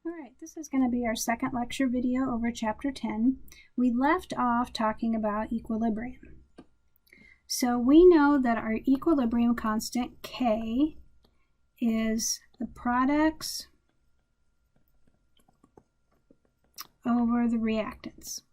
All right, this is going to be our second lecture video over chapter 10. We left off talking about equilibrium. So we know that our equilibrium constant K is the products over the reactants.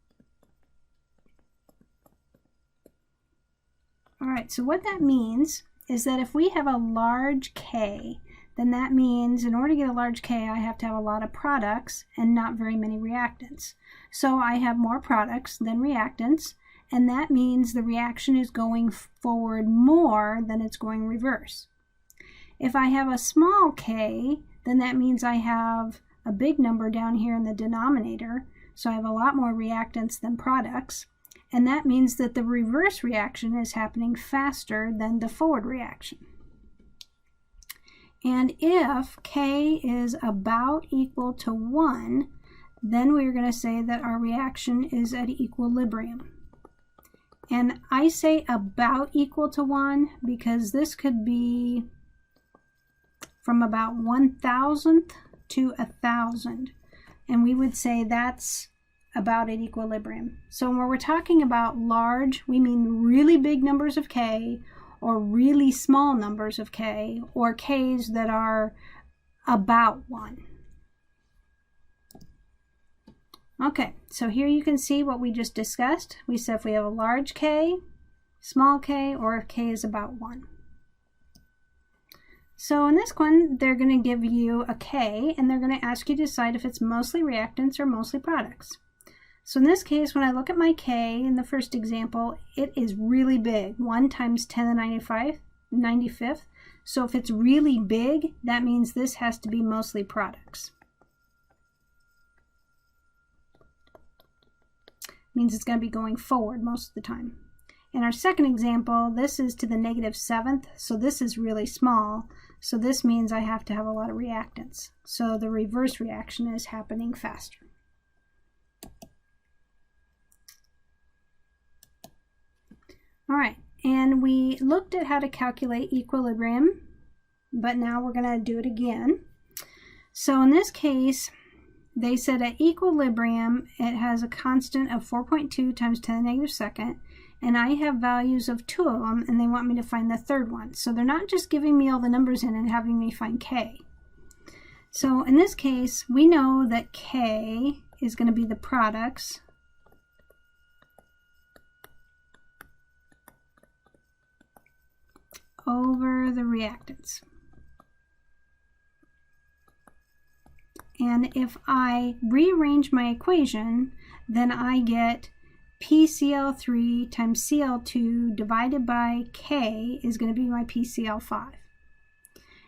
All right, so what that means is that if we have a large K, then that means in order to get a large K, I have to have a lot of products and not very many reactants. So I have more products than reactants, and that means the reaction is going forward more than it's going reverse. If I have a small K, then that means I have a big number down here in the denominator, so I have a lot more reactants than products, and that means that the reverse reaction is happening faster than the forward reaction. And if K is about equal to 1, then we're going to say that our reaction is at equilibrium. And I say about equal to 1 because this could be from about 1,000th to 1,000. And we would say that's about at equilibrium. So when we're talking about large, we mean really big numbers of K, or really small numbers of K, or Ks that are about 1. Okay, so here you can see what we just discussed. We said if we have a large K, small k, or if K is about 1. So in this one, they're going to give you a K, and they're going to ask you to decide if it's mostly reactants or mostly products. So in this case, when I look at my K in the first example, it is really big, 1 times 10 to the 95th. So if it's really big, that means this has to be mostly products. Means it's going to be going forward most of the time. In our second example, this is to the -7th, so this is really small. So this means I have to have a lot of reactants. So the reverse reaction is happening faster. All right, and we looked at how to calculate equilibrium, but now we're going to do it again. So in this case, they said at equilibrium, it has a constant of 4.2 times 10 to the -2nd, and I have values of 2 of them, and they want me to find the third one. So they're not just giving me all the numbers in and having me find K. So in this case, we know that K is going to be the products over the reactants. And if I rearrange my equation, then I get PCl3 times Cl2 divided by K is going to be my PCl5.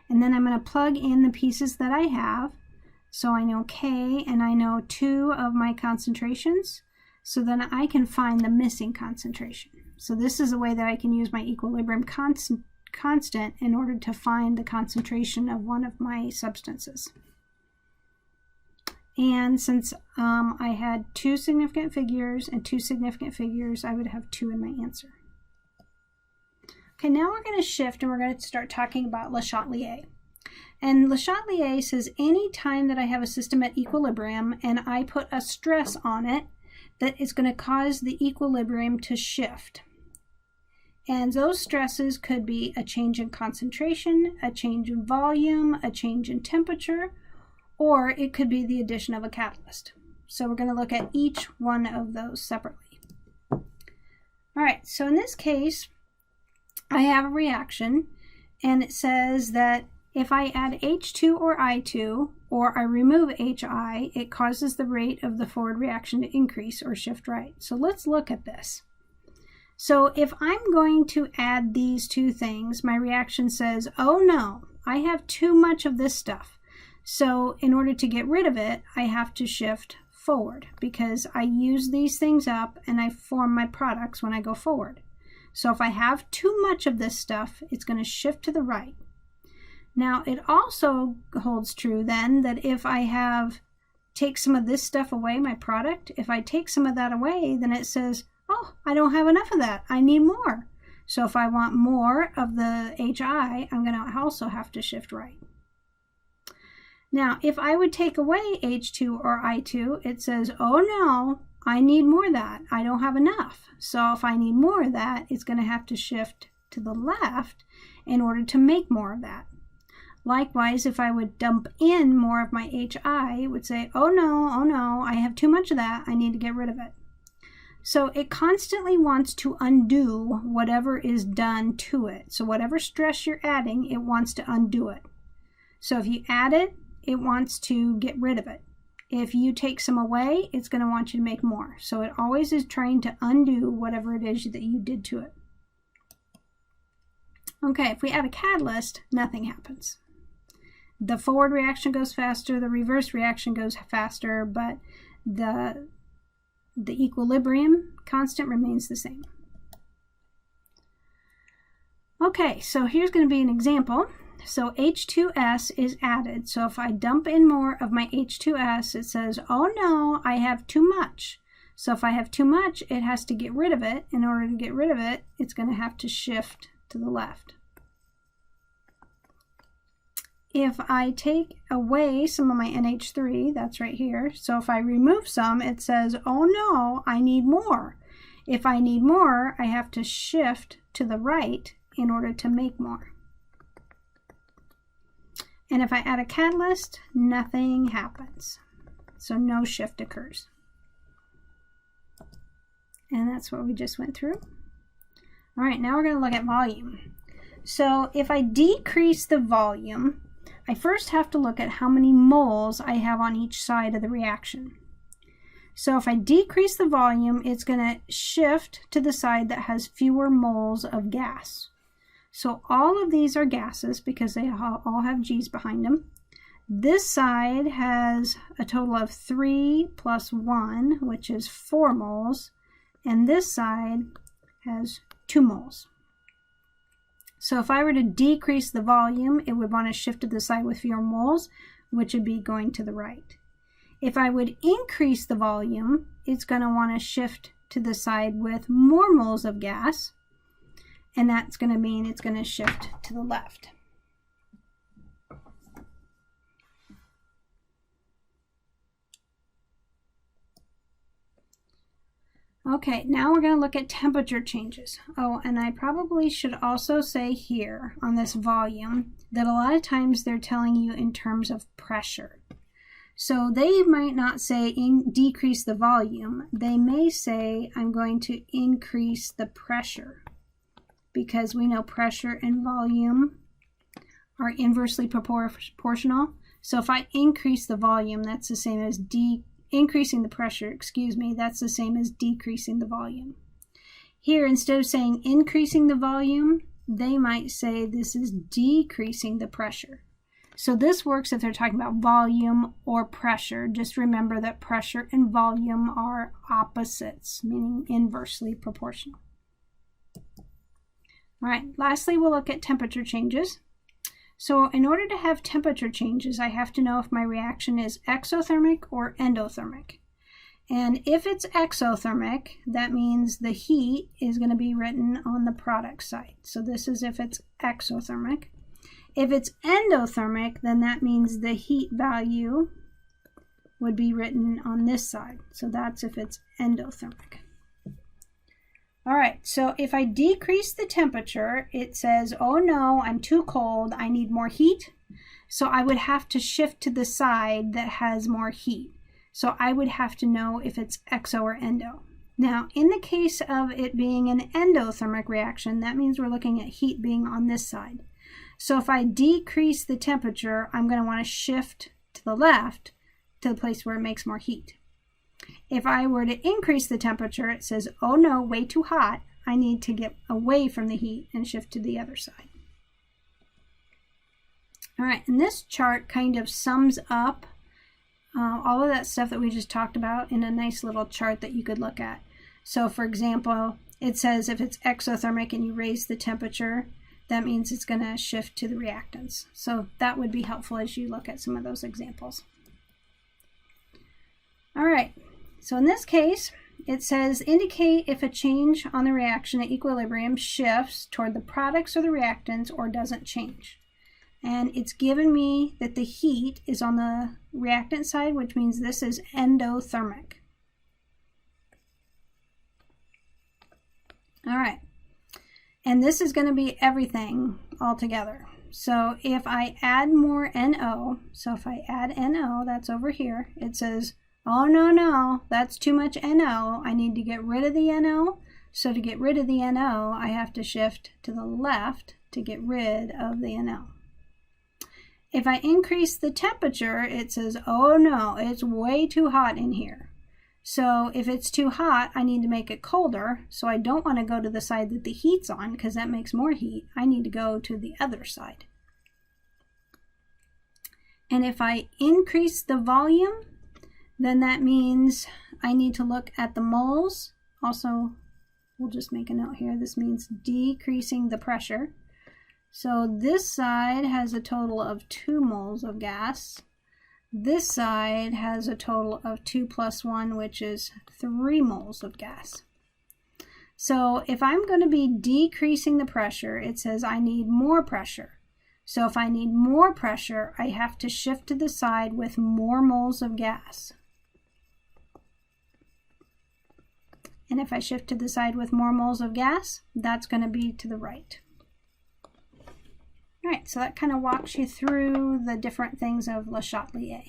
And then I'm going to plug in the pieces that I have. So I know K and I know 2 of my concentrations. So then I can find the missing concentration. So this is a way that I can use my equilibrium constant in order to find the concentration of one of my substances. And since I had 2 significant figures and 2 significant figures, I would have 2 in my answer. Okay, now we're going to shift and we're going to start talking about Le Chatelier. And Le Chatelier says any time that I have a system at equilibrium and I put a stress on it, that it's going to cause the equilibrium to shift. And those stresses could be a change in concentration, a change in volume, a change in temperature, or it could be the addition of a catalyst. So we're going to look at each one of those separately. All right, so in this case, I have a reaction, and it says that if I add H2 or I2, or I remove HI, it causes the rate of the forward reaction to increase or shift right. So let's look at this. So if I'm going to add these 2 things, my reaction says, oh no, I have too much of this stuff. So in order to get rid of it, I have to shift forward because I use these things up and I form my products when I go forward. So if I have too much of this stuff, it's going to shift to the right. Now it also holds true then that if I take some of this stuff away, my product, if I take some of that away, then it says, oh, I don't have enough of that. I need more. So if I want more of the HI, I'm going to also have to shift right. Now, if I would take away H2 or I2, it says, oh no, I need more of that. I don't have enough. So if I need more of that, it's going to have to shift to the left in order to make more of that. Likewise, if I would dump in more of my HI, it would say, oh no, I have too much of that. I need to get rid of it. So it constantly wants to undo whatever is done to it. So whatever stress you're adding, it wants to undo it. So if you add it, it wants to get rid of it. If you take some away, it's going to want you to make more. So it always is trying to undo whatever it is that you did to it. Okay, if we add a catalyst, nothing happens. The forward reaction goes faster, the reverse reaction goes faster, but the equilibrium constant remains the same. Okay, so here's going to be an example. So H2S is added. So if I dump in more of my H2S, it says, oh no, I have too much. So if I have too much, it has to get rid of it. In order to get rid of it, it's going to have to shift to the left. If I take away some of my NH3, that's right here. So if I remove some, it says, oh no, I need more. If I need more, I have to shift to the right in order to make more. And if I add a catalyst, nothing happens. So no shift occurs. And that's what we just went through. All right, now we're going to look at volume. So if I decrease the volume, I first have to look at how many moles I have on each side of the reaction. So if I decrease the volume, it's going to shift to the side that has fewer moles of gas. So all of these are gases because they all have G's behind them. This side has a total of 3 plus 1, which is 4 moles. And this side has 2 moles. So if I were to decrease the volume, it would want to shift to the side with fewer moles, which would be going to the right. If I would increase the volume, it's going to want to shift to the side with more moles of gas, and that's going to mean it's going to shift to the left. Okay, now we're going to look at temperature changes. Oh, and I probably should also say here on this volume that a lot of times they're telling you in terms of pressure. So they might not say decrease the volume. They may say I'm going to increase the pressure, because we know pressure and volume are inversely proportional. So if I increase the volume, that's the same as increasing the pressure, that's the same as decreasing the volume. Here, instead of saying increasing the volume, they might say this is decreasing the pressure. So this works if they're talking about volume or pressure. Just remember that pressure and volume are opposites, meaning inversely proportional. All right, lastly, we'll look at temperature changes. So in order to have temperature changes, I have to know if my reaction is exothermic or endothermic. And if it's exothermic, that means the heat is going to be written on the product side. So this is if it's exothermic. If it's endothermic, then that means the heat value would be written on this side. So that's if it's endothermic. All right, so if I decrease the temperature, it says, oh no, I'm too cold, I need more heat. So I would have to shift to the side that has more heat. So I would have to know if it's exo or endo. Now, in the case of it being an endothermic reaction, that means we're looking at heat being on this side. So if I decrease the temperature, I'm going to want to shift to the left to the place where it makes more heat. If I were to increase the temperature, it says, oh no, way too hot. I need to get away from the heat and shift to the other side. All right, and this chart kind of sums up all of that stuff that we just talked about in a nice little chart that you could look at. So for example, it says if it's exothermic and you raise the temperature, that means it's going to shift to the reactants. So that would be helpful as you look at some of those examples. All right, so in this case, it says indicate if a change on the reaction at equilibrium shifts toward the products or the reactants or doesn't change. And it's given me that the heat is on the reactant side, which means this is endothermic. All right. And this is going to be everything all together. So if I add more NO, so if I add NO, that's over here, it says, oh no, that's too much NO. I need to get rid of the NO. So to get rid of the NO, I have to shift to the left to get rid of the NO. If I increase the temperature, it says, oh no, it's way too hot in here. So if it's too hot, I need to make it colder. So I don't want to go to the side that the heat's on because that makes more heat. I need to go to the other side. And if I increase the volume, then that means I need to look at the moles. Also, we'll just make a note here. This means decreasing the pressure. So this side has a total of 2 moles of gas. This side has a total of 2 plus 1, which is 3 moles of gas. So if I'm going to be decreasing the pressure, it says I need more pressure. So if I need more pressure, I have to shift to the side with more moles of gas. And if I shift to the side with more moles of gas, that's going to be to the right. All right, so that kind of walks you through the different things of Le Chatelier.